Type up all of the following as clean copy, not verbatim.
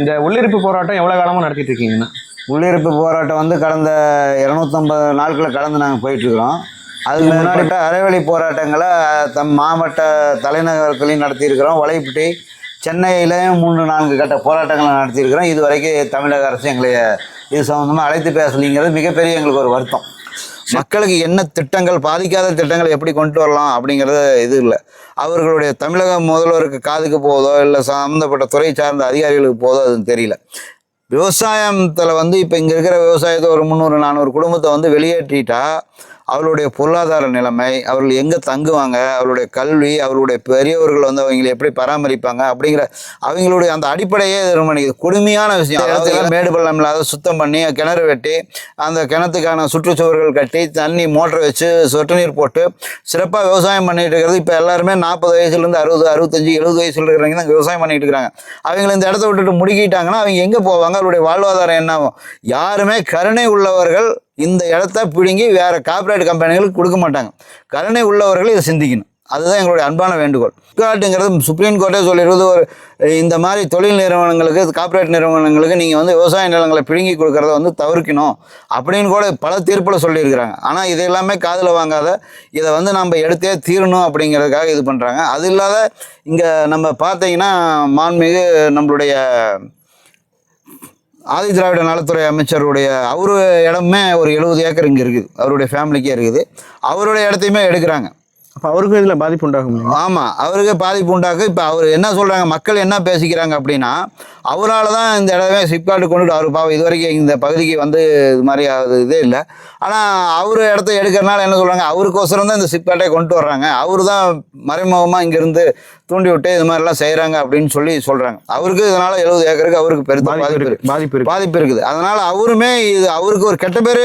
இந்த உள்ளிருப்பு போராட்டம் எவ்வளோ காலமாக நடத்திட்டு இருக்கீங்கண்ணா? உள்ளிருப்பு போராட்டம் வந்து கடந்த 250 நாட்களை கடந்து நாங்கள் போயிட்டுருக்கிறோம். அதுக்கு முன்னாடி அறவழி போராட்டங்களை மாவட்ட தலைநகர்களையும் நடத்தியிருக்கிறோம். வலைப்பட்டி சென்னையிலையும் 3-4 கட்ட போராட்டங்களை நடத்தியிருக்கிறோம். இது வரைக்கும் தமிழக அரசு எங்களை இது சம்மந்தமாக அழைத்து பேசலிங்கிறது மிகப்பெரிய எங்களுக்கு ஒரு வருத்தம். மக்களுக்கு என்ன திட்டங்கள், பாதிக்காத திட்டங்கள் எப்படி கொண்டு வரலாம் அப்படிங்கிறது இது இல்லை. அவர்களுடைய தமிழக முதல்வருக்கு காதுக்கு போதோ இல்லை சம்மந்தப்பட்ட துறை சார்ந்த அதிகாரிகளுக்கு போதோ அதுன்னு தெரியல. விவசாயத்தில் வந்து இப்போ இங்கே இருக்கிற விவசாயத்தை ஒரு 300-400 குடும்பத்தை வந்து வெளியேற்றிட்டா அவர்களுடைய பொருளாதார நிலைமை, அவர்கள் எங்கே தங்குவாங்க, அவருடைய கல்வி, அவருடைய பெரியவர்கள் வந்து அவங்களை எப்படி பராமரிப்பாங்க அப்படிங்கிற அவங்களுடைய அந்த அடிப்படையே இது கொடுமையான விஷயம். அதாவது மேடு பள்ளம் இல்லாத சுத்தம் பண்ணி கிணறு வெட்டி அந்த கிணத்துக்கான சுற்றுச்சுவர்கள் கட்டி தண்ணி மோட்டரை வச்சு சொட்டு நீர் போட்டு சிறப்பாக விவசாயம் பண்ணிட்டு இருக்கிறது. இப்போ எல்லாருமே 40 வயசுலேருந்து 60, 65, 70 வயசுல இருக்கிறவங்க தான் விவசாயம் பண்ணிட்டு இருக்கிறாங்க. அவங்களை இந்த இடத்த விட்டுட்டு முடுக்கிட்டாங்கன்னா அவங்க எங்கே போவாங்க? அவருடைய வாழ்வாதாரம் என்ன ஆகும்? யாருமே கருணை உள்ளவர்கள் இந்த இடத்த பிடுங்கி வேற கார்ப்பரேட் கம்பெனிகளுக்கு கொடுக்க மாட்டாங்க. கருணை உள்ளவர்கள் இதை சிந்திக்கணும். அதுதான் எங்களுடைய அன்பான வேண்டுகோள். சிப்காட்டுங்கிறது சுப்ரீம் கோர்ட்டே சொல்லிடுறது, ஒரு இந்த மாதிரி தொழில் நிறுவனங்களுக்கு, கார்ப்பரேட் நிறுவனங்களுக்கு நீங்கள் வந்து விவசாய நிலங்களை பிடுங்கி கொடுக்கறத வந்து தவிர்க்கணும் அப்படின்னு கூட பல தீர்ப்பில் சொல்லியிருக்கிறாங்க. ஆனால் இது எல்லாமே காதில் வாங்காத இதை வந்து நம்ம எடுத்தே தீரணும் அப்படிங்கிறதுக்காக இது பண்ணுறாங்க. அது இல்லாத இங்கே நம்ம பார்த்தீங்கன்னா மாண்புமிகு நம்மளுடைய ஆதி திராவிட நலத்துறை அமைச்சருடைய அவரு இடமே ஒரு 70 ஏக்கர் இங்கே இருக்குது, அவருடைய ஃபேமிலிக்கே இருக்குது. அவருடைய இடத்தையுமே எடுக்கிறாங்க. அப்போ அவருக்கும் இதில் பாதிப்பு உண்டாகும். ஆமாம், அவருக்கு பாதிப்பு உண்டாகும். இப்போ அவர் என்ன சொல்கிறாங்க, மக்கள் என்ன பேசிக்கிறாங்க அப்படின்னா, அவரால் தான் இந்த இடமே சிப்காட்டு கொண்டுட்டு அவர் பாவம் இது வரைக்கும் இந்த பகுதிக்கு வந்து இது மாதிரி இதே இல்லை. ஆனால் அவர் இடத்த எடுக்கிறனால என்ன சொல்கிறாங்க, அவருக்கோசரம் தான் இந்த சிப்காட்டை கொண்டு வர்றாங்க, அவர் தான் மறைமுகமாக இங்கேருந்து தூண்டி விட்டு இது மாதிரிலாம் செய்கிறாங்க அப்படின்னு சொல்லி சொல்கிறாங்க. அவருக்கு இதனால் 70 ஏக்கருக்கு அவருக்கு பெருத்த பாதிப்பு இருக்குது. அதனால் அவருமே இது அவருக்கு ஒரு கெட்ட பேர்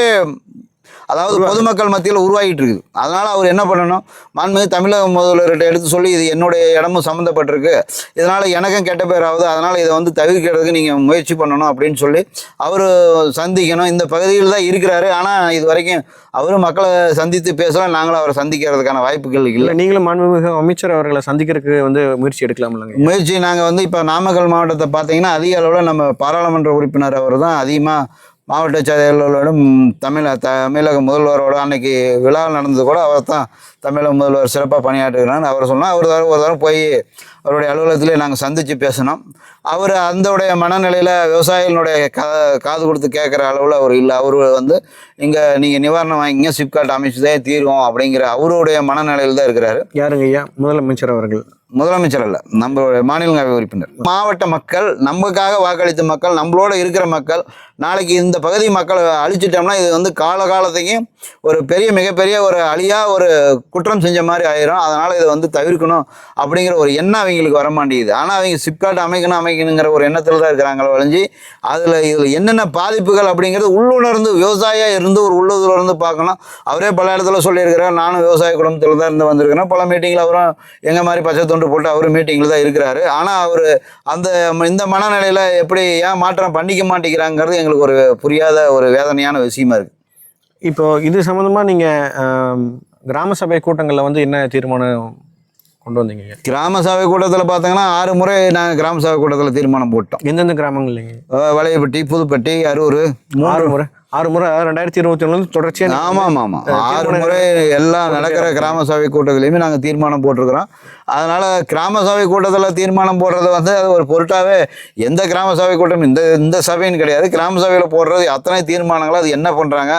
அதாவது பொதுமக்கள் மத்தியில் உருவாகிட்டு இருக்குது. அதனால் அவர் என்ன பண்ணணும், மாண்புமிகு தமிழக முதல்வர்கிட்ட எடுத்து சொல்லி இது என்னுடைய இடமும் சம்மந்தப்பட்டிருக்கு, இதனால் எனக்கும் கெட்ட பேர் ஆகுது, அதனால் இதை வந்து தவிர்க்கிறதுக்கு நீங்கள் முயற்சி பண்ணணும் அப்படின்னு சொல்லி அவர் சந்திக்கணும். இந்த பகுதியில் தான் இருக்கிறாரு. ஆனால் இது வரைக்கும் அவரும் மக்களை சந்தித்து பேசலாம், நாங்களும் அவரை சந்திக்கிறதுக்கான வாய்ப்புகள் இல்லை. நீங்களும் மாண்புமிகு அமைச்சர் அவர்களை சந்திக்கிறதுக்கு வந்து முயற்சி எடுக்கலாம் இல்லைங்க? முயற்சி நாங்கள் வந்து இப்போ நாமக்கல் மாவட்டத்தை பார்த்தீங்கன்னா அதிக அளவில் நம்ம பாராளுமன்ற உறுப்பினர் அவர் தான் அதிகமாக மாவட்ட செயலாளரோடும் தமிழக முதல்வரோட அன்னைக்கு விழா நடந்தது கூட அவர் தான் தமிழக முதல்வர் சிறப்பாக பணியாற்றுகிறான்னு அவர் சொன்னால் ஒரு தரம் போய் அவருடைய அலுவலகத்திலே நாங்கள் சந்தித்து பேசினோம். அவர் அந்தோடைய மனநிலையில் விவசாயிகளுடைய காது கொடுத்து கேட்குற அளவில் அவர் இல்லை. அவர் வந்து இங்கே நீங்கள் நிவாரணம் வாங்கிங்க, சிப்காட் அமைச்சதே தீர்வோம் அப்படிங்கிற அவருடைய மனநிலையில் தான் இருக்கிறாரு. யாருங்க ஐயா? முதலமைச்சர் அவர்கள். முதலமைச்சர் அல்ல, நம்மளுடைய மாநிலங்களவை உறுப்பினர். மாவட்ட மக்கள், நமக்காக வாக்களித்த மக்கள், நம்மளோட இருக்கிற மக்கள், நாளைக்கு இந்த பகுதி மக்களை அழிச்சிட்டோம்னா இது வந்து காலகாலத்தையும் ஒரு மிகப்பெரிய ஒரு அழியா ஒரு குற்றம் செஞ்ச மாதிரி ஆயிரும். அதனால் இதை வந்து தவிர்க்கணும் அப்படிங்கிற ஒரு எண்ணம் அவங்களுக்கு வரமாட்டேங்குது. ஆனால் அவங்க சிப்காட் அமைக்கணுங்கிற ஒரு எண்ணத்தில் தான் இருக்கிறாங்களோ ஒழிஞ்சு இதில் என்னென்ன பாதிப்புகள் அப்படிங்கிறது உள்ளுணர்ந்து விவசாயியாக இருந்து ஒரு உள்ளுணர்ந்து பார்க்கணும். அவரே பல இடத்துல சொல்லியிருக்கிறார், நானும் விவசாய குடும்பத்தில் தான் இருந்து வந்திருக்கிறேன், பல மீட்டிங்கில் அவரும் எங்கள் மாதிரி பச்சை தொண்டு போட்டு அவரும் மீட்டிங்கில் தான் இருக்கிறாரு. ஆனால் அவர் இந்த மனநிலையில் எப்படி ஏன் மாற்றம் பண்ணிக்க மாட்டேங்கிறாங்கிறது எங்களுக்கு ஒரு புரியாத ஒரு வேதனையான விஷயமா இருக்குது. இப்போ இது சம்மந்தமாக நீங்கள் கிராம சபை கூட்டங்களில் வந்து என்ன தீர்மானம் கொண்டு வந்தீங்க? கிராம சபை கூட்டத்தில் பார்த்தீங்கன்னா 6 முறை நாங்கள் கிராம சபை கூட்டத்தில் தீர்மானம் போட்டோம். எந்தெந்த கிராமங்கள் இல்லைங்க? வளையப்பட்டி, புதுப்பட்டி, அரூர். 6 முறை 2021 தொடர்ச்சியாக. ஆமாம் 6 முறை எல்லாம் நடக்கிற கிராம சபை கூட்டத்திலையுமே நாங்கள் தீர்மானம் போட்டிருக்கிறோம். அதனால் கிராம சபை கூட்டத்தில் தீர்மானம் போடுறது வந்து அது ஒரு பொருட்டாகவே எந்த கிராம சபை கூட்டம் இந்த சபைன்னு கிடையாது. கிராம சபையில் போடுறது அத்தனை தீர்மானங்களும் அது என்ன பண்ணுறாங்க,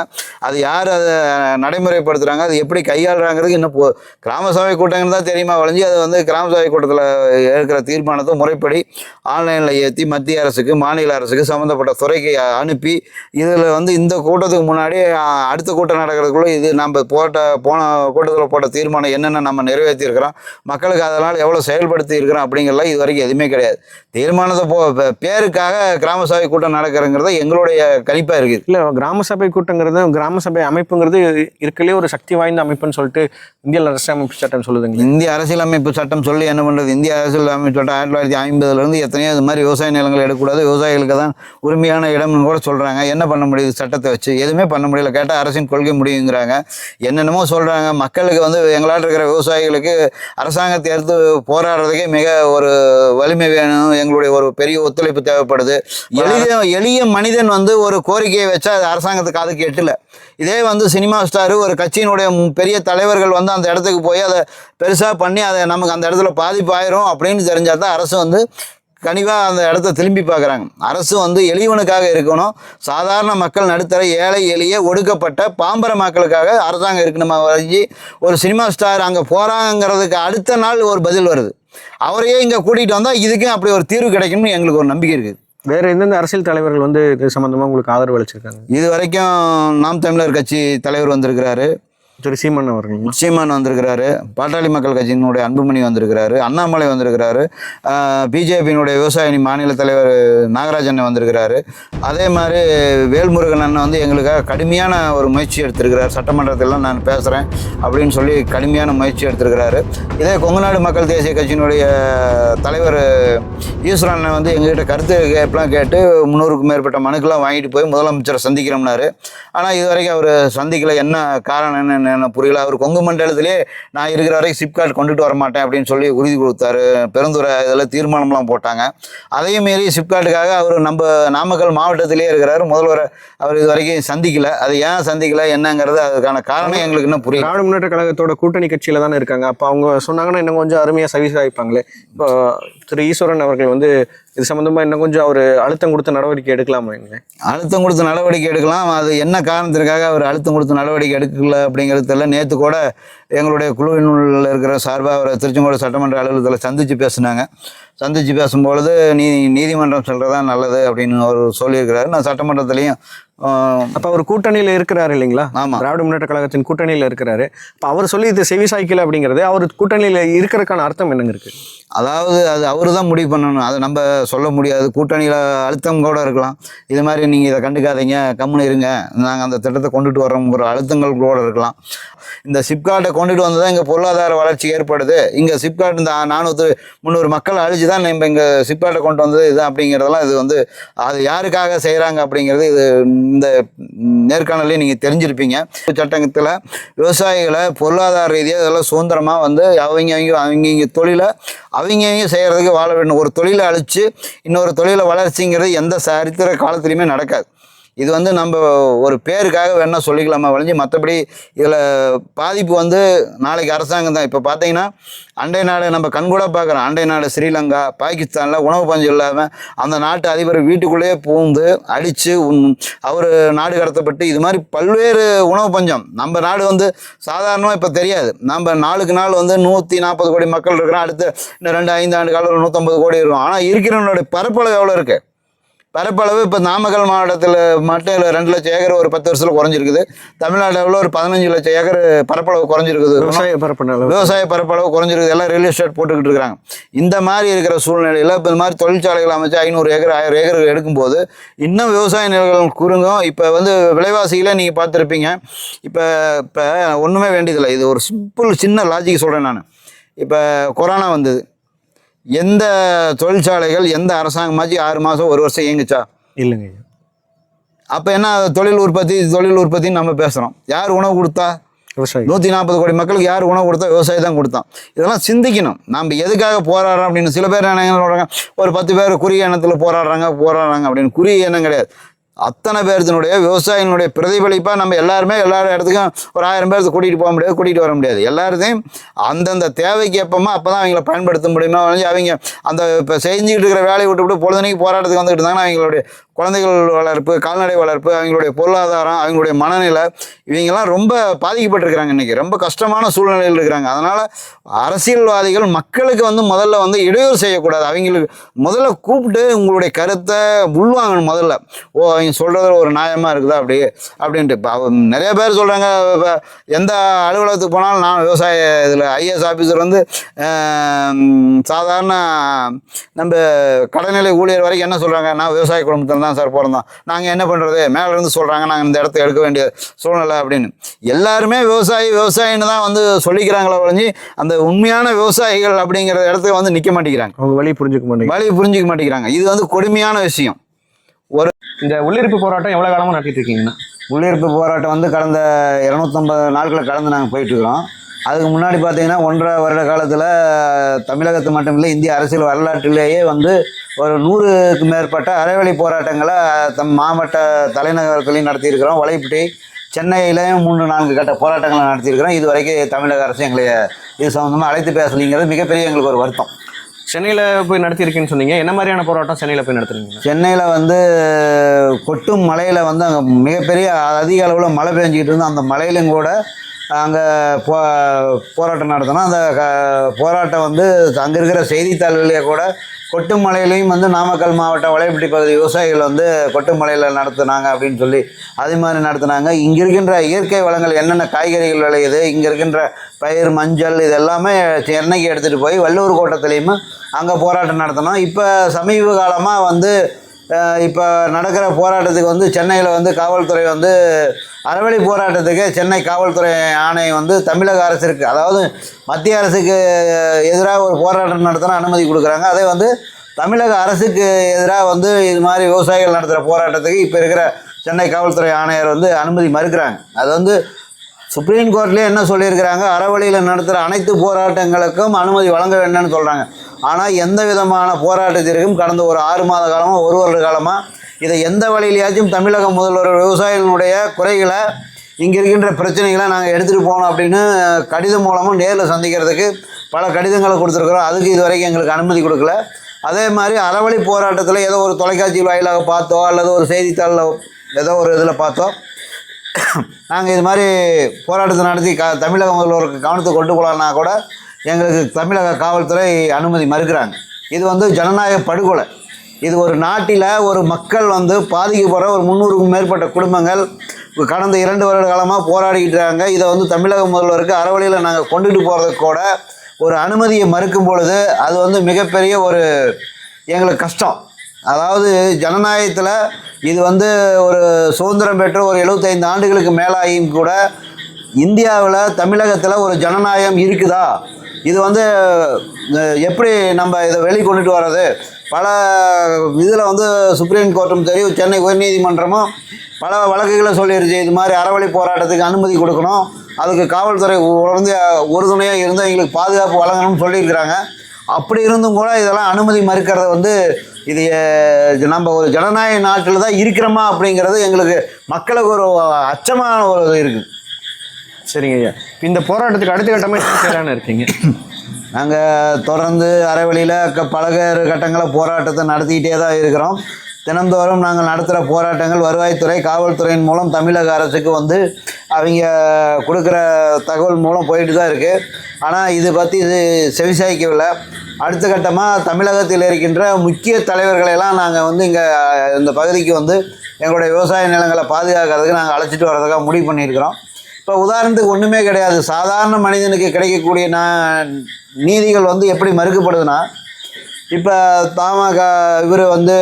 அது யார் அதை நடைமுறைப்படுத்துகிறாங்க, அது எப்படி கையாளுறாங்கிறதுக்கு இன்னும் கிராம சபை கூட்டங்கள் தான் தெரியுமா வளைஞ்சி அது வந்து கிராம சபை கூட்டத்தில் இருக்கிற தீர்மானத்தை முறைப்படி ஆன்லைனில் ஏற்றி மத்திய அரசுக்கு, மாநில அரசுக்கு, சம்மந்தப்பட்ட துறைக்கு அனுப்பி இதில் வந்து இந்த கூட்டத்துக்கு முன்னாடி அடுத்த கூட்டம் நடக்கிறதுக்குள்ளே இது நம்ம போன கூட்டத்தில் போட்ட தீர்மானம் என்னென்ன நம்ம நிறைவேற்றியிருக்கிறோம், மக்களுக்கு அதனால் எவ்வளோ செயல்படுத்தி இருக்கிறோம் அப்படிங்கிறலாம் இது வரைக்கும் எதுவுமே கிடையாது. தீர்மானத்தை பேருக்காக கிராம சபை கூட்டம் நடக்கிறங்கிறத எங்களுடைய கணிப்பாக இருக்குது. இல்லை, கிராம சபை கூட்டங்கிறது, கிராம சபை அமைப்புங்கிறது இருக்கலே ஒரு சக்தி வாய்ந்த அமைப்புன்னு சொல்லிட்டு இந்திய அரசியலமைப்பு சட்டம் சொல்லுதுங்க. இந்திய அரசியலமைப்பு சட்டம் சொல்லி என்ன பண்ணுறது? இந்திய அரசியலமைப்பு சட்டம் 1950 எத்தனையோ இது மாதிரி விவசாய நிலங்கள் எடுக்கக்கூடாது, விவசாயிகளுக்கு தான் உரிமையான இடம்னு கூட சொல்கிறாங்க. என்ன பண்ண முடியுது? சட்டத்தை வச்சு எதுவுமே பண்ண முடியல. கேட்டால் அரசின் கொள்கை முடியுங்கிறாங்க, என்னென்னமோ சொல்கிறாங்க. மக்களுக்கு வந்து எங்களால் இருக்கிற விவசாயிகளுக்கு அரசாங்கத்தை எடுத்து போராடுறதுக்கே மிக ஒரு வலிமை வேணும், எங்களுடைய ஒரு பெரிய ஒத்துழைப்பு தேவைப்படுது. எளிய மனிதன் வந்து ஒரு கோரிக்கையை வச்சா அது அரசாங்கத்துக்கு அதுக்கு எட்டல. இதே வந்து சினிமா ஸ்டாரு ஒரு கட்சியினுடைய பெரிய தலைவர்கள் வந்து அந்த இடத்துக்கு போய் அதை பெருசாக பண்ணி அதை நமக்கு அந்த இடத்துல பாதிப்பு ஆயிரும் அப்படின்னு தெரிஞ்சால் தான் அரசு வந்து கனிவாக அந்த இடத்த திரும்பி பார்க்குறாங்க. அரசு வந்து எளியவனுக்காக இருக்கணும், சாதாரண மக்கள், நடுத்தர, ஏழை எளிய ஒடுக்கப்பட்ட பாம்பர மக்களுக்காக அரசாங்கம் இருக்கணுமா வரைஞ்சி ஒரு சினிமா ஸ்டார் அங்கே போகிறாங்கிறதுக்கு அடுத்த நாள் ஒரு பதில் வருது. அவரையே இங்கே கூட்டிகிட்டு வந்தால் இதுக்கும் அப்படி ஒரு தீர்வு கிடைக்கும்னு எங்களுக்கு ஒரு நம்பிக்கை இருக்குது. வேற எந்தெந்த அரசியல் தலைவர்கள் வந்து இது சம்பந்தமா உங்களுக்கு ஆதரவு அளிச்சிருக்காங்க? இது வரைக்கும் நாம் தமிழர் கட்சி தலைவர் வந்திருக்கிறாரு, திரு சீமான் அவர்கள். சீமான் வந்திருக்கிறாரு, பாட்டாளி மக்கள் கட்சியினுடைய அன்புமணி வந்திருக்கிறாரு, அண்ணாமலை வந்திருக்கிறாரு, பிஜேபியினுடைய விவசாய மாநில தலைவர் நாகராஜன் வந்திருக்கிறாரு. அதே மாதிரி வேல்முருகன் அண்ணன் வந்து எங்களுக்காக கடுமையான ஒரு முயற்சி எடுத்திருக்கிறார். சட்டமன்றத்திலாம் நான் பேசுகிறேன் அப்படின்னு சொல்லி கடுமையான முயற்சி எடுத்திருக்கிறாரு. இதே கொங்குநாடு மக்கள் தேசிய கட்சியினுடைய தலைவர் ஈஸ்வரன் அண்ணன் வந்து எங்ககிட்ட கருத்து கேட்பெலாம் கேட்டு 300க்கும் மேற்பட்ட மனுக்கெல்லாம் வாங்கிட்டு போய் முதலமைச்சரை சந்திக்கிறோம்னாரு. ஆனால் இது வரைக்கும் அவர் சந்திக்கல. என்ன காரணம் என்ன புரியல. அவர் கொங்கு மண்டலத்திலே நான் இருக்கிற வரைக்கும் சிப்காட் கொண்டுட்டு வர மாட்டேன் அப்படின்னு சொல்லி உறுதி கொடுத்தாரு. பெருந்துறை இதெல்லாம் தீர்மானம்லாம் போட்டாங்க. அதையும் மீறி சிப்காட்டுக்காக அவர் நம்ம நாமக்கல் மாவட்டத்திலே இருக்கிறாரு. முதல்வர் அவர் இது வரைக்கும் சந்திக்கல. அது ஏன் சந்திக்கல என்னங்கிறது அதுக்கான காரணம் எங்களுக்கு இன்னும் புரியல. திராவிட முன்னேற்ற கழகத்தோட கூட்டணி கட்சியில தானே இருக்காங்க. அப்போ அவங்க சொன்னாங்கன்னா இன்னும் கொஞ்சம் அருமையாக சவிசாய்ப்பாங்களே. இப்போ திரு ஈஸ்வரன் அவர்கள் வந்து இது சம்பந்தமா இன்னும் கொஞ்சம் அவர் அழுத்தம் கொடுத்து நடவடிக்கை எடுக்கலாமா? அழுத்தம் கொடுத்து நடவடிக்கை எடுக்கலாம். அது என்ன காரணத்திற்காக அவர் அழுத்தம் கொடுத்து நடவடிக்கை எடுக்கல அப்படிங்கிறது தெரியல. நேற்று கூட எங்களுடைய குழுவினுள்ள இருக்கிற சார்பாக அவர் திருச்செங்கோடு சட்டமன்ற அலுவலகத்தில் சந்தித்து பேசும்பொழுது நீதிமன்றம் செல்றதா நல்லது அப்படின்னு அவர் சொல்லியிருக்கிறாரு. நான் சட்டமன்றத்திலையும் அப்போ அவர் கூட்டணியில் இருக்கிறாரு இல்லைங்களா? ஆமாம், திராவிட முன்னேற்ற கழகத்தின் கூட்டணியில் இருக்கிறாரு. இப்போ அவர் சொல்லி இது செவி சாய்க்கல அப்படிங்கிறது அவர் கூட்டணியில் இருக்கிறதுக்கான அர்த்தம் என்னங்க இருக்கு? அதாவது அது அவர் தான் முடிவு பண்ணணும், அதை நம்ம சொல்ல முடியாது. கூட்டணியில் அழுத்தம் கூட இருக்கலாம். இது மாதிரி நீங்கள் இதை கண்டுக்காதீங்க, கம்முன்னு இருங்க, நாங்கள் அந்த திட்டத்தை கொண்டுட்டு வர்றோங்கிற அழுத்தங்கள் கூட இருக்கலாம். இந்த சிப்காட்டை கொண்டுட்டு வந்து தான் இங்கே பொருளாதார வளர்ச்சி ஏற்படுது. இங்கே சிப்காட் இந்த 400-300 மக்கள் அழிச்சு தான் நம்ம இங்கே சிப்காட்டை கொண்டு வந்தது இது அப்படிங்கிறதெல்லாம் இது வந்து அது யாருக்காக செய்கிறாங்க அப்படிங்கிறது இது இந்த நேர்காணலே நீங்கள் தெரிஞ்சிருப்பீங்க. சட்டத்தில் விவசாயிகளை பொருளாதார ரீதியாக இதெல்லாம் சுதந்திரமாக வந்து அவங்க தொழிலை அவங்க செய்கிறதுக்கு வாழ வேண்டும். ஒரு தொழிலை அழித்து இன்னொரு தொழிலை வளர்ச்சிங்கிறது எந்த சரித்திர காலத்துலையுமே நடக்காது. இது வந்து நம்ம ஒரு பேருக்காக வேணா சொல்லிக்கலாமா வளைஞ்சி, மற்றபடி இதில் பாதிப்பு வந்து நாளைக்கு அரசாங்கம் தான். இப்போ பார்த்தீங்கன்னா அண்டை நாடு நம்ம கண்கூட பார்க்குறோம். அண்டை நாடு ஸ்ரீலங்கா, பாகிஸ்தானில் உணவு பஞ்சம் இல்லாமல் அந்த நாட்டு அதிபர் வீட்டுக்குள்ளேயே பூந்து அடித்து அவர் நாடு கடத்தப்பட்டு இது மாதிரி பல்வேறு உணவு பஞ்சம். நம்ம நாடு வந்து சாதாரணமாக இப்போ தெரியாது. நம்ம நாளுக்கு நாள் வந்து 140 கோடி மக்கள் இருக்கிறோம். அடுத்து இன்னும் 2-5 ஆண்டு காலம் 150 கோடி இருக்கும். ஆனால் இருக்கிறவனுடைய பரப்பளவு எவ்வளோ இருக்குது? பரப்பளவு இப்போ நாமக்கல் மாவட்டத்தில் மட்டும் 2 லட்சம் ஏக்கர் ஒரு 10 வருஷத்தில் குறைஞ்சிருக்குது. தமிழ்நாட்டில் ஒரு 15 லட்சம் ஏக்கர் பரப்பளவு குறைஞ்சிருக்குது. விவசாய பரப்பளவு குறைஞ்சிருக்குது. எல்லாம் ரியல் எஸ்டேட் போட்டுக்கிட்டு இருக்கிறாங்க. இந்த மாதிரி இருக்கிற சூழ்நிலையில் இப்போ இந்த மாதிரி தொழிற்சாலைகள் அமைச்சு 500 ஏக்கர் 1000 ஏக்கர் எடுக்கும்போது இன்னும் விவசாய நிலங்கள் குறுங்கும். இப்போ வந்து விலைவாசிகளை நீங்கள் பார்த்துருப்பீங்க. இப்போ ஒன்றுமே வேண்டியதில்லை. இது ஒரு சின்ன லாஜிக் சொல்கிறேன் நான். இப்போ கொரோனா வந்தது, எந்த தொழிற்சாலைகள் எந்த அரசாங்கமாச்சு 6 மாதம் 1 வருஷம் இயங்குச்சா? இல்லைங்க. அப்போ என்ன தொழில் உற்பத்தின்னு நம்ம பேசுகிறோம். யார் உணவு கொடுத்தா? விவசாயி. 140 கோடி மக்களுக்கு யார் உணவு கொடுத்தா? விவசாயி தான் கொடுத்தான். இதெல்லாம் சிந்திக்கணும். நம்ம எதுக்காக போராடுறோம் அப்படின்னு. சில பேர் என்ன சொல்கிறாங்க, ஒரு 10 பேர் குறுகிய எண்ணத்தில் போராடுறாங்க அப்படின்னு. குறுகிய எண்ணம் கிடையாது. அத்தனை பேர்த்தினுடைய விவசாயினுடைய பிரதிபலிப்பாக நம்ம எல்லாருமே எல்லா இடத்துக்கும் ஒரு 1000 பேர்த்து கூட்டிகிட்டு வர முடியாது. எல்லாத்தையும் அந்தந்த தேவைக்கு எப்பமா அப்போ தான் அவங்கள பயன்படுத்த முடியுமா. அவங்க அந்த இப்போ செஞ்சுக்கிட்டு இருக்கிற வேலையை விட்டு பொழுதுனைக்கு போராட்டத்துக்கு வந்துக்கிட்டு இருந்தாங்கன்னா அவங்களுடைய குழந்தைகள் வளர்ப்பு, கால்நடை வளர்ப்பு, அவங்களுடைய பொருளாதாரம், அவங்களுடைய மனநிலை, இவங்கெல்லாம் ரொம்ப பாதிக்கப்பட்டிருக்கிறாங்க. இன்றைக்கி ரொம்ப கஷ்டமான சூழ்நிலையில் இருக்கிறாங்க. அதனால் அரசியல்வாதிகள் மக்களுக்கு வந்து முதல்ல வந்து இடையூறு செய்யக்கூடாது. அவங்களுக்கு முதல்ல கூப்பிட்டு உங்களுடைய கருத்தை உள்வாங்கணும். முதல்ல அவங்க சொல்கிறது ஒரு நியாயமாக இருக்குதா அப்படின்ட்டு. இப்போ நிறைய பேர் சொல்கிறாங்க, இப்போ எந்த அலுவலகத்துக்கு போனாலும் நான் விவசாய இதில் ஐஏஎஸ் ஆஃபீஸர் வந்து சாதாரண நம்ம கடைநிலை ஊழியர் வரைக்கும் என்ன சொல்கிறாங்க, நான் விவசாய குடும்பத்தில் தான் சார் பிறந்தோம், நாங்கள் என்ன பண்ணுறது, மேலேருந்து சொல்கிறாங்க நாங்கள் இந்த இடத்த எடுக்க வேண்டிய சூழ்நிலை அப்படின்னு. எல்லாருமே விவசாயின்னு தான் வந்து சொல்லிக்கிறாங்களே ஒழிஞ்சு அந்த உண்மையான விவசாயிகள் அப்படிங்கிற இடத்துக்கு வந்து நிற்க மாட்டேங்கிறாங்க. அவங்க வழி புரிஞ்சுக்க மாட்டேங்கிறாங்க. இது வந்து கொடுமையான விஷயம். இந்த உள்ளிருப்பு போராட்டம் எவ்வளவு காலமா நடத்திட்டு இருக்கீங்கண்ணா? உள்ளிருப்பு போராட்டம் வந்து கடந்த 250 நாட்களை கடந்து நாங்கள் போயிட்டுருக்கிறோம். அதுக்கு முன்னாடி பார்த்தீங்கன்னா 1.5 வருட காலத்தில் தமிழகத்து மட்டும் இல்லை, இந்திய அரசியல் வரலாற்றிலேயே வந்து ஒரு 100க்கு மேற்பட்ட அறவழி போராட்டங்களை மாவட்ட தலைநகரங்களையும் நடத்தியிருக்கிறோம். வலைப்பிட்டி, சென்னையிலையும் 3-4 கட்ட போராட்டங்களை நடத்தியிருக்கிறோம். இது வரைக்கும் தமிழக அரசு எங்களை இது சம்மந்தமாக அழைத்து பேசலிங்கிறது மிகப்பெரிய எங்களுக்கு ஒரு வருத்தம். சென்னையில் போய் நடத்தியிருக்கேன்னு சொன்னீங்க. என்ன மாதிரியான போராட்டம் சென்னையில் போய் நடத்துறீங்க? சென்னையில் வந்து கொட்டும் மழையில் வந்து அங்கே மிகப்பெரிய அதிக அளவில் மழை பெஞ்சிக்கிட்டு இருந்தோம். அந்த மழையிலும் கூட அங்கே போராட்டம் நடத்தினோம். அந்த போராட்டம் வந்து அங்கே இருக்கிற செய்தித்தாள்களிலே கூட கொட்டும் மலையிலையும் வந்து நாமக்கல் மாவட்டம் வலைப்பிட்டி பகுதி விவசாயிகள் வந்து கொட்டும் மலையில் நடத்துனாங்க அப்படின்னு சொல்லி அது மாதிரி நடத்துனாங்க. இங்கே இருக்கின்ற இயற்கை வளங்கள் என்னென்ன காய்கறிகள் விளையுது, இங்கே இருக்கின்ற பயிர், மஞ்சள், இது எல்லாமே சென்னைக்கு எடுத்துகிட்டு போய் வள்ளூர் கோட்டத்துலேயும் அங்கே போராட்டம் நடத்தினோம். இப்போ சமீப காலமாக வந்து இப்போ நடக்கிற போராட்டத்துக்கு வந்து சென்னையில் வந்து காவல்துறை வந்து அறவழி போராட்டத்துக்கு சென்னை காவல்துறை ஆணையம் வந்து தமிழக அரசிற்கு, அதாவது மத்திய அரசுக்கு எதிராக ஒரு போராட்டம் நடத்தினா அனுமதி கொடுக்குறாங்க. அதே வந்து தமிழக அரசுக்கு எதிராக வந்து இது மாதிரி விவசாயிகள் நடத்துகிற போராட்டத்துக்கு இப்போ இருக்கிற சென்னை காவல்துறை ஆணையர் வந்து அனுமதி மறுக்கிறாங்க. அது வந்து சுப்ரீம் கோர்ட்லேயே என்ன சொல்லியிருக்கிறாங்க, அறவழியில் நடத்துகிற அனைத்து போராட்டங்களுக்கும் அனுமதி வழங்க வேண்டும்னு சொல்கிறாங்க. ஆனால் எந்த விதமான போராட்டத்திற்கும் கடந்த ஒரு 6 மாத காலமாக 1 வருட காலமாக இதை எந்த வழியிலையாச்சும் தமிழக முதல்வர் விவசாயிகளுடைய குறைகளை, இங்கே இருக்கின்ற பிரச்சனைகளை நாங்கள் எடுத்துகிட்டு போகணும் அப்படின்னு கடிதம் மூலமும் நேரில் சந்திக்கிறதுக்கு பல கடிதங்களை கொடுத்துருக்குறோம். அதுக்கு இது வரைக்கும் எங்களுக்கு அனுமதி கொடுக்கல. அதே மாதிரி அறவழி போராட்டத்தில் ஏதோ ஒரு தொலைக்காட்சி வாயிலாக பார்த்தோ அல்லது ஒரு செய்தித்தாளில் ஏதோ ஒரு இதில் பார்த்தோ நாங்கள் இது மாதிரி போராட்டத்தை நடத்தி தமிழக முதல்வருக்கு கவனத்தை கொண்டு போகலான்னா கூட எங்களுக்கு தமிழக காவல்துறை அனுமதி மறுக்கிறாங்க. இது வந்து ஜனநாயக படுகொலை. இது ஒரு நாட்டில் ஒரு மக்கள் வந்து பாதிக்கப்படுற ஒரு 300க்கும் மேற்பட்ட குடும்பங்கள் கடந்த 2 வருட காலமாக போராடிக்கிட்டு இருக்காங்க. இதை வந்து தமிழக முதல்வருக்கு அறவழியில் நாங்கள் கொண்டுட்டு போகிறதுக்கு கூட ஒரு அனுமதியை மறுக்கும் பொழுது அது வந்து மிகப்பெரிய ஒரு எங்களுக்கு கஷ்டம். அதாவது ஜனநாயகத்தில் இது வந்து ஒரு சுதந்திரம் பெற்ற ஒரு 75 ஆண்டுகளுக்கு மேலாகியும் கூட இந்தியாவில் தமிழகத்தில் ஒரு ஜனநாயகம் இருக்குதா, இது வந்து எப்படி நம்ம இதை வெளிக்கொண்டுட்டு வர்றது? பல இதில் வந்து சுப்ரீம் கோர்ட்டும் சரி, சென்னை உயர்நீதிமன்றமும் பல வழக்குகளை சொல்லிடுச்சு. இது மாதிரி அறவழி போராட்டத்துக்கு அனுமதி கொடுக்கணும், அதுக்கு காவல்துறை உடனே உறுதுணையாக இருந்து எங்களுக்கு பாதுகாப்பு வழங்கணும்னு சொல்லியிருக்கிறாங்க. அப்படி இருந்தும் கூட இதெல்லாம் அனுமதி மறுக்கிறத வந்து இது நம்ம ஒரு ஜனநாயக நாட்டில் தான் இருக்கிறோமா அப்படிங்கிறது எங்களுக்கு மக்களுக்கு ஒரு அச்சமான ஒரு இது இருக்குது. சரிங்க ஐயா. இந்த போராட்டத்துக்கு அடுத்த கட்டமாக இருக்கீங்க? நாங்கள் தொடர்ந்து அறவழியில் பல கட்டங்களை போராட்டத்தை நடத்திக்கிட்டே தான் இருக்கிறோம். தினந்தோறும் நாங்கள் நடத்துகிற போராட்டங்கள் வருவாய்த்துறை, காவல்துறையின் மூலம் தமிழக அரசுக்கு வந்து அவங்க கொடுக்குற தகவல் மூலம் போயிட்டு தான் இருக்குது. ஆனால் இது பற்றி செவிசாய்க்கவில்லை. அடுத்த கட்டமாக தமிழகத்தில் இருக்கின்ற முக்கிய தலைவர்களெல்லாம் நாங்கள் வந்து இங்கே இந்த பகுதிக்கு வந்து எங்களுடைய விவசாய நிலங்களை பாதுகாக்கிறதுக்கு நாங்கள் அழைச்சிட்டு வர்றதுக்காக முடிவு பண்ணியிருக்கிறோம். இப்போ உதாரணத்துக்கு ஒன்றுமே கிடையாது. சாதாரண மனிதனுக்கு கிடைக்கக்கூடிய நீதிகள் வந்து எப்படி மறுக்கப்படுதுன்னா, இப்போ தமாக இவர் வந்து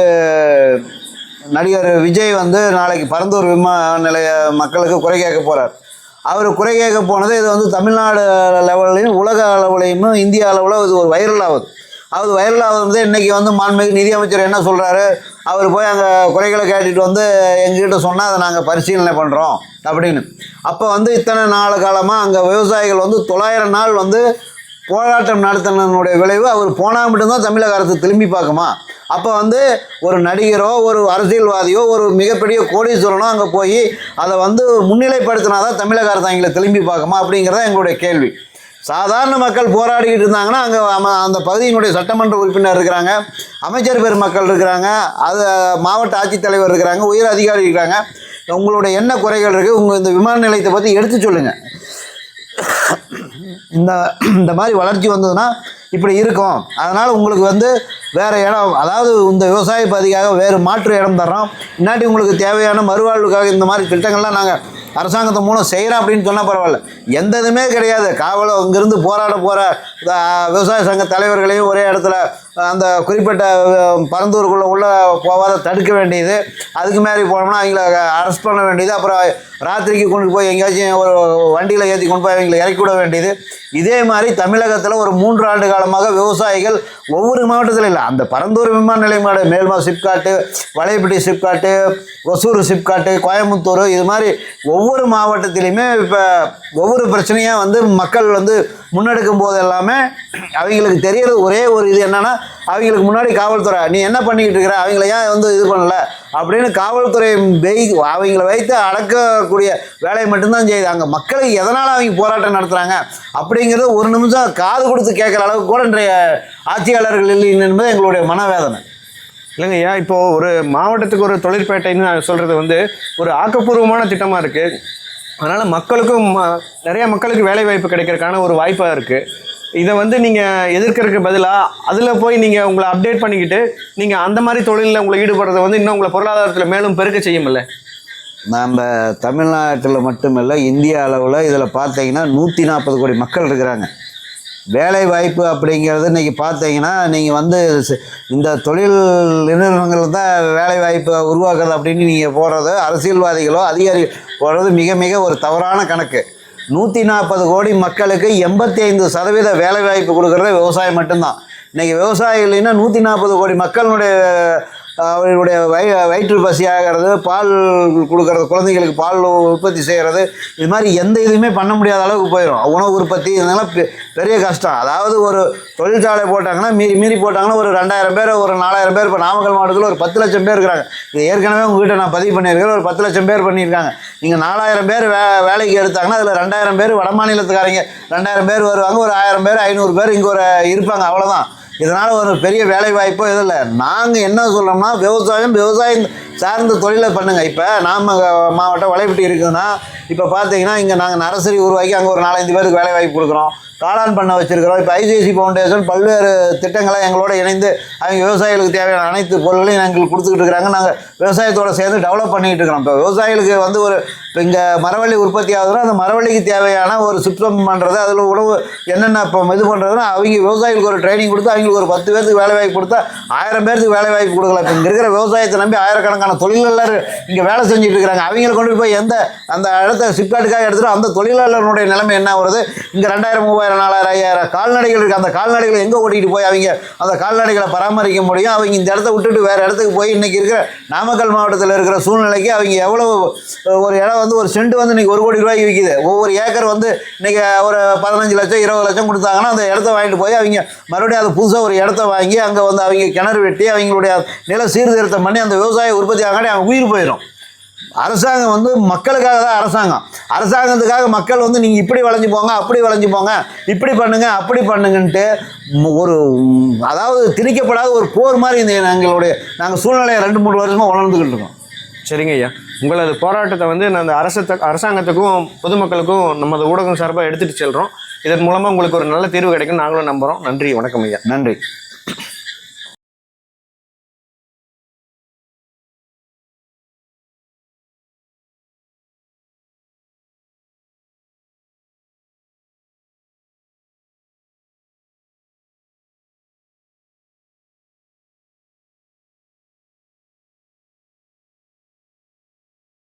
நடிகர் விஜய் வந்து நாளைக்கு பரந்தூர் விமான நிலைய மக்களுக்கு குறை கேட்க போகிறார். அவர் குறை கேட்க போனது இது வந்து தமிழ்நாடு லெவல்லையும் உலக அளவுலையும் இந்திய அளவில் இது ஒரு வைரல் ஆகுது. அது வைரல் ஆகுது. இன்றைக்கி வந்து மாண்புமிகு நிதியமைச்சர் என்ன சொல்கிறாரு, அவர் போய் அங்கே குறைகளை கேட்டுட்டு வந்து எங்ககிட்ட சொன்னால் அதை நாங்கள் பரிசீலனை பண்ணுறோம் அப்படின்னு. அப்போ வந்து இத்தனை நாள் காலமாக அங்கே விவசாயிகள் வந்து 900 நாள் வந்து போராட்டம் நடத்தினுடைய விளைவு அவர் போனால் மட்டும்தான் தமிழக அரசு திரும்பி பார்க்குமா? அப்போ வந்து ஒரு நடிகரோ ஒரு அரசியல்வாதியோ ஒரு மிகப்பெரிய கோடீஸ்வரனோ அங்கே போய் அதை வந்து முன்னிலைப்படுத்தினா தான் தமிழக அரசு அவங்களை திரும்பி பார்க்குமா அப்படிங்கிறத எங்களுடைய கேள்வி. சாதாரண மக்கள் போராடிக்கிட்டு இருந்தாங்கன்னா அங்கே அந்த பகுதியினுடைய சட்டமன்ற உறுப்பினர் இருக்கிறாங்க, அமைச்சர் பெருமக்கள் இருக்கிறாங்க, அது மாவட்ட ஆட்சித்தலைவர் இருக்கிறாங்க, உயர் அதிகாரி இருக்கிறாங்க. உங்களுடைய என்ன குறைகள் இருக்குது, உங்கள் இந்த விமான நிலையத்தை பற்றி எடுத்து சொல்லுங்கள். இந்த மாதிரி வளர்ச்சி வந்ததுன்னா இப்படி இருக்கும். அதனால் உங்களுக்கு வந்து வேறு இடம், அதாவது இந்த விவசாய பகுதிக்காக வேறு மாற்று இடம் தர்றோம், இன்னாட்டி உங்களுக்கு தேவையான மறுவாழ்வுக்காக இந்த மாதிரி திட்டங்கள்லாம் நாங்கள் அரசாங்கத்தின் மூலம் செய்கிறோம் அப்படின்னு சொன்னால் பரவாயில்ல. எந்த இதுவுமே கிடையாது. காவலை அங்கேருந்து போராட போகிற விவசாய சங்க தலைவர்களையும் ஒரே இடத்துல அந்த குறிப்பிட்ட பரந்தூருக்குள்ளே உள்ள போகாத தடுக்க வேண்டியது, அதுக்கு மேலே போனோம்னா அவங்கள அரெஸ்ட் பண்ண வேண்டியது, அப்புறம் ராத்திரிக்கு கொண்டு போய் எங்கேயாச்சும் ஒரு வண்டியில் ஏற்றி கொண்டு போய் அவங்களை இறக்கி விட வேண்டியது. இதே மாதிரி தமிழகத்தில் ஒரு 3 ஆண்டு காலமாக விவசாயிகள் ஒவ்வொரு மாவட்டத்தில் இல்லை, அந்த பரந்தூர் விமான நிலையமாட மேல்மா சிப்காட்டு, வலைப்பிட்டி சிப்காட்டு, ஒசூர் சிப்காட்டு, கோயம்புத்தூர், இது மாதிரி ஒவ்வொரு மாவட்டத்திலையுமே இப்போ ஒவ்வொரு பிரச்சனையாக வந்து மக்கள் வந்து முன்னெடுக்கும் போது எல்லாமே அவங்களுக்கு தெரியறது ஒரே ஒரு இது என்னென்னா, அவங்களுக்கு முன்னாடி காவல்துறை நீ என்ன பண்ணிக்கிட்டு இருக்கிற, அவங்கள ஏன் வந்து இது பண்ணல அப்படின்னு காவல்துறை அவங்கள வைத்து அடக்கக்கூடிய வேலையை மட்டும்தான் செய்யுது. அங்கே மக்களுக்கு எதனால் அவங்க போராட்டம் நடத்துகிறாங்க அப்படிங்கிறது ஒரு நிமிஷம் காது கொடுத்து கேட்குற அளவுக்கு கூட இன்றைய ஆட்சியாளர்கள் இல்லை என்பது எங்களுடைய மனவேதனை. இல்லைங்க ஐயா, இப்போது ஒரு மாவட்டத்துக்கு ஒரு தொழிற்பேட்டைன்னு சொல்கிறது வந்து ஒரு ஆக்கப்பூர்வமான திட்டமாக இருக்குது. அதனால் மக்களுக்கும் நிறைய மக்களுக்கு வேலை வாய்ப்பு கிடைக்கிறதுக்கான ஒரு வாய்ப்பாக இருக்குது. இதை வந்து நீங்கள் எதிர்க்கிறதுக்கு பதிலாக அதில் போய் நீங்கள் உங்களை அப்டேட் பண்ணிக்கிட்டு நீங்கள் அந்த மாதிரி தொழிலில் உங்களை ஈடுபடுறதை வந்து இன்னும் உங்களை பொருளாதாரத்தில் மேலும் பெருக்க செய்யுமில்ல? நம்ம தமிழ்நாட்டில் மட்டுமில்லை, இந்திய அளவில் இதில் பார்த்தீங்கன்னா 140 கோடி மக்கள் இருக்கிறாங்க. வேலை வாய்ப்பு அப்படிங்கிறது இன்றைக்கி பார்த்தீங்கன்னா நீங்கள் வந்து இந்த தொழில் நிறுவனங்கள் தான் வேலை வாய்ப்பை உருவாக்குறது அப்படின்னு நீங்கள் போடுறது, அரசியல்வாதிகளோ அதிகாரிகள் போடுறது மிக மிக ஒரு தவறான கணக்கு. 140 கோடி மக்களுக்கு 85% வேலை வாய்ப்பு கொடுக்குறது விவசாயம் மட்டும்தான். இன்றைக்கி விவசாயம் இல்லைன்னா 140 கோடி மக்களுடைய அவர்களுடைய வயிற்று பசி ஆகிறது, பால் கொடுக்கறது, குழந்தைகளுக்கு பால் உற்பத்தி செய்கிறது, இது மாதிரி எந்த இதுவுமே பண்ண முடியாத அளவுக்கு போயிடும். உணவு உற்பத்தி இதெல்லாம் பெரிய கஷ்டம். அதாவது ஒரு தொழிற்சாலை போட்டாங்கன்னா மீறி போட்டாங்கன்னா ஒரு 2000 பேர், ஒரு 4000 பேர். இப்போ நாமக்கல் மாவட்டத்தில் ஒரு 10 லட்சம் பேர் இருக்கிறாங்க. இது ஏற்கனவே உங்ககிட்ட நான் பதிவு பண்ணியிருக்கேன். ஒரு 10 லட்சம் பேர் பண்ணியிருக்காங்க. நீங்கள் 4000 பேர் வேலைக்கு எடுத்தாங்கன்னா அதில் 2000 பேர் வட மாநிலத்துக்காரங்க 2000 பேர் வருவாங்க, ஒரு 1000 பேர் 500 பேர் இங்கே ஒரு இருப்பாங்க, அவ்வளோதான். இதனால் ஒரு பெரிய வேலை வாய்ப்போ எதுவும் இல்லை. நாங்கள் என்ன சொல்கிறோம்னா விவசாயம் சார்ந்த தொழிலை பண்ணுங்கள். இப்போ நாம மாவட்டம் வலைப்பிட்டி இருக்குதுன்னா இப்போ பார்த்தீங்கன்னா இங்கே நாங்கள் நர்சரி உருவாக்கி அங்கே ஒரு 4-5 பேருக்கு வேலை வாய்ப்பு கொடுக்குறோம். காளான் பண்ண வச்சுருக்கிறோம். இப்போ ஐசிஐசி ஃபவுண்டேஷன் பல்வேறு திட்டங்களை எங்களோட இணைந்து அவங்க விவசாயிகளுக்கு தேவையான அனைத்து பொருட்களையும் எங்களுக்கு கொடுத்துக்கிட்டு இருக்கிறாங்க. நாங்கள் விவசாயத்தோடு சேர்ந்து டெவலப் பண்ணிக்கிட்டு இருக்கிறோம். இப்போ விவசாயிகளுக்கு வந்து ஒரு இப்போ இங்கே மரவள்ளி உற்பத்தி ஆகுதுன்னா அந்த மரவள்ளிக்கு தேவையான ஒரு சுத்தம் பண்ணுறது, அதில் உணவு என்னென்ன இப்போ இது பண்ணுறதுன்னா அவங்க விவசாயிகளுக்கு ஒரு ட்ரைனிங் கொடுத்து அவங்களுக்கு ஒரு 10 பேருக்கு வேலை வாய்ப்பு கொடுத்தா 1000 பேருக்கு வேலை வாய்ப்பு கொடுக்கலாம். இப்போ இங்கே இருக்கிற விவசாயத்தை நம்பி ஆயிரக்கணக்கான தொழிலாளர் இங்கே வேலை செஞ்சுட்டு இருக்கிறாங்க. அவங்களை கொண்டு போய் அந்த இடத்த சிப்காட்டுக்காக எடுத்துகிட்டு அந்த தொழிலாளர்களுடைய நிலைமை என்ன வருது? இங்கே 2000, 3000, 4000, 5000 கால்நடைகள் இருக்குது. அந்த கால்நடைகளை எங்கே ஓட்டிகிட்டு போய் அவங்க அந்த கால்நடைகளை பராமரிக்க முடியும்? அவங்க இந்த இடத்த விட்டுட்டு வேறு இடத்துக்கு போய் இன்றைக்கி இருக்கிற நாமக்கல் மாவட்டத்தில் இருக்கிற சூழ்நிலைக்கு அவங்க எவ்வளோ ஒரு இடம் வந்து ஒரு சென்ட் வந்து இன்றைக்கி 1 கோடி ரூபாய்க்கு விற்கிது. ஒவ்வொரு ஏக்கர் வந்து இன்றைக்கி ஒரு 15 லட்சம் 20 லட்சம் கொடுத்தாங்கன்னா அந்த இடத்த வாங்கிட்டு போய் அவங்க மறுபடியும் அது புதுசாக ஒரு இடத்த வாங்கி அங்கே வந்து அவங்க கிணறு வெட்டி அவங்களுடைய நில சீர்திருத்தம் பண்ணி அந்த விவசாய உற்பத்தி ஆகாட்டி அவங்க உயிர் போயிடும். அரசாங்கம் வந்து மக்களுக்காக தான் அரசாங்கத்துக்காக மக்கள் வந்து நீங்கள் இப்படி வளைஞ்சு போங்க, அப்படி வளைஞ்சு போங்க, இப்படி பண்ணுங்க, அப்படி பண்ணுங்கன்ட்டு ஒரு அதாவது திணிக்கப்படாத ஒரு போர் மாதிரி இந்த நாங்கள் சூழ்நிலையை 2-3 வருஷமாக உணர்ந்துக்கிட்டு இருக்கோம். சரிங்க ஐயா, உங்களது போராட்டத்தை வந்து நான் அந்த அரசாங்கத்துக்கும் பொதுமக்களுக்கும் நமது ஊடகம் சார்பாக எடுத்துகிட்டு செல்கிறோம். இதன் மூலமாக உங்களுக்கு ஒரு நல்ல தீர்வு கிடைக்கும் நாங்களும் நம்புகிறோம். நன்றி, வணக்கம் ஐயா. நன்றி.